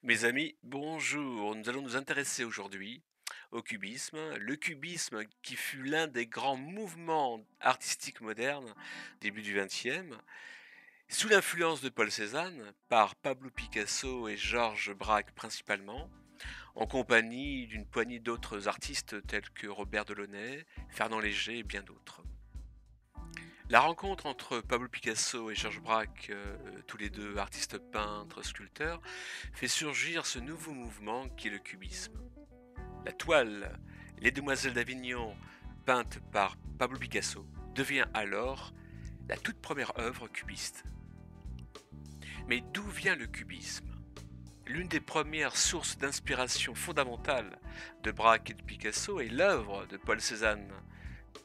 Mes amis, bonjour. Nous allons nous intéresser aujourd'hui au cubisme. Le cubisme qui fut l'un des grands mouvements artistiques modernes début du XXe, sous l'influence de Paul Cézanne, par Pablo Picasso et Georges Braque principalement, en compagnie d'une poignée d'autres artistes tels que Robert Delaunay, Fernand Léger et bien d'autres. La rencontre entre Pablo Picasso et Georges Braque, tous les deux artistes peintres, sculpteurs, fait surgir ce nouveau mouvement qui est le cubisme. La toile Les Demoiselles d'Avignon, peinte par Pablo Picasso, devient alors la toute première œuvre cubiste. Mais d'où vient le cubisme? L'une des premières sources d'inspiration fondamentale de Braque et de Picasso est l'œuvre de Paul Cézanne,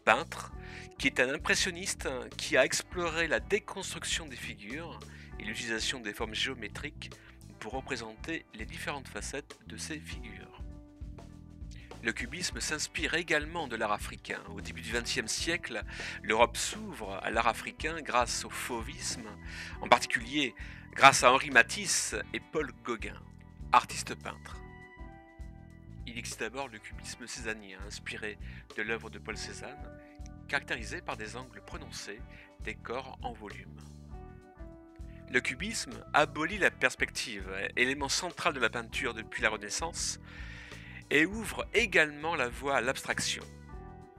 peintre, qui est un impressionniste qui a exploré la déconstruction des figures et l'utilisation des formes géométriques pour représenter les différentes facettes de ces figures. Le cubisme s'inspire également de l'art africain. Au début du XXe siècle, l'Europe s'ouvre à l'art africain grâce au fauvisme, en particulier grâce à Henri Matisse et Paul Gauguin, artistes peintres. Il existe d'abord le cubisme cézannien, inspiré de l'œuvre de Paul Cézanne, caractérisé par des angles prononcés, des corps en volume. Le cubisme abolit la perspective, élément central de la peinture depuis la Renaissance, et ouvre également la voie à l'abstraction.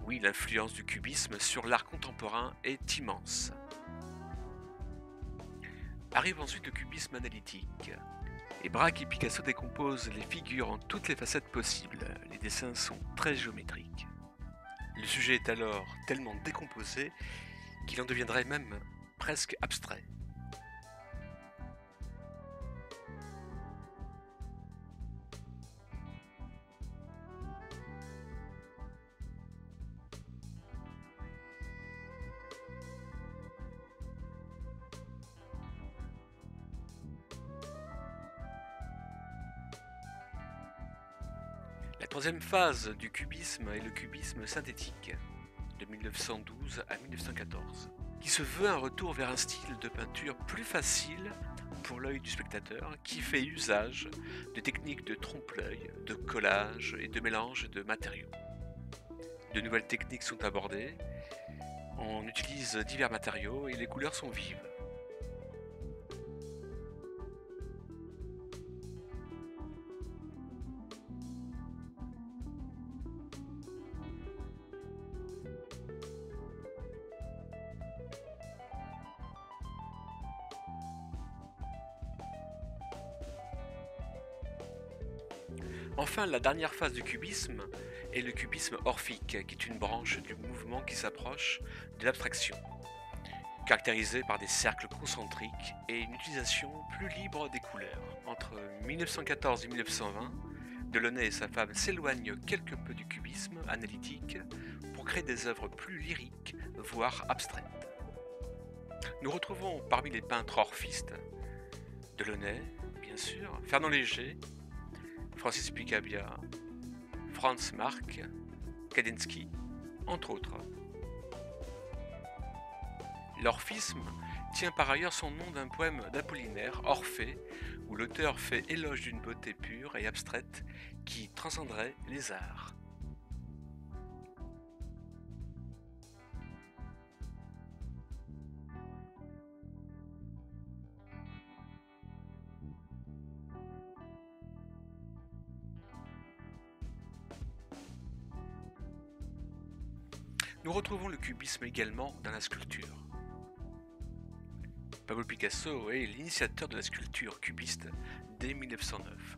Oui, l'influence du cubisme sur l'art contemporain est immense. Arrive ensuite le cubisme analytique. Et Braque et Picasso décomposent les figures en toutes les facettes possibles. Les dessins sont très géométriques. Le sujet est alors tellement décomposé qu'il en deviendrait même presque abstrait. La troisième phase du cubisme est le cubisme synthétique, de 1912 à 1914, qui se veut un retour vers un style de peinture plus facile pour l'œil du spectateur, qui fait usage de techniques de trompe-l'œil, de collage et de mélange de matériaux. De nouvelles techniques sont abordées, on utilise divers matériaux et les couleurs sont vives. Enfin, la dernière phase du cubisme est le cubisme orphique, qui est une branche du mouvement qui s'approche de l'abstraction, caractérisé par des cercles concentriques et une utilisation plus libre des couleurs. Entre 1914 et 1920, Delaunay et sa femme s'éloignent quelque peu du cubisme analytique pour créer des œuvres plus lyriques, voire abstraites. Nous retrouvons parmi les peintres orphistes Delaunay, bien sûr, Fernand Léger, Francis Picabia, Franz Marc, Kandinsky, entre autres. L'orphisme tient par ailleurs son nom d'un poème d'Apollinaire, Orphée, où l'auteur fait éloge d'une beauté pure et abstraite qui transcenderait les arts. Nous retrouvons le cubisme également dans la sculpture. Pablo Picasso est l'initiateur de la sculpture cubiste dès 1909.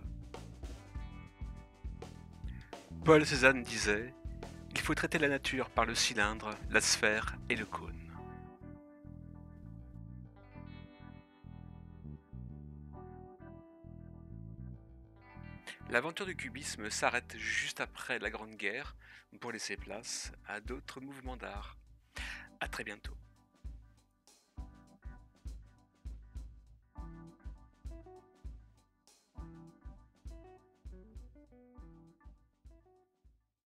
Paul Cézanne disait « Il faut traiter la nature par le cylindre, la sphère et le cône ». L'aventure du cubisme s'arrête juste après la Grande Guerre pour laisser place à d'autres mouvements d'art. À très bientôt.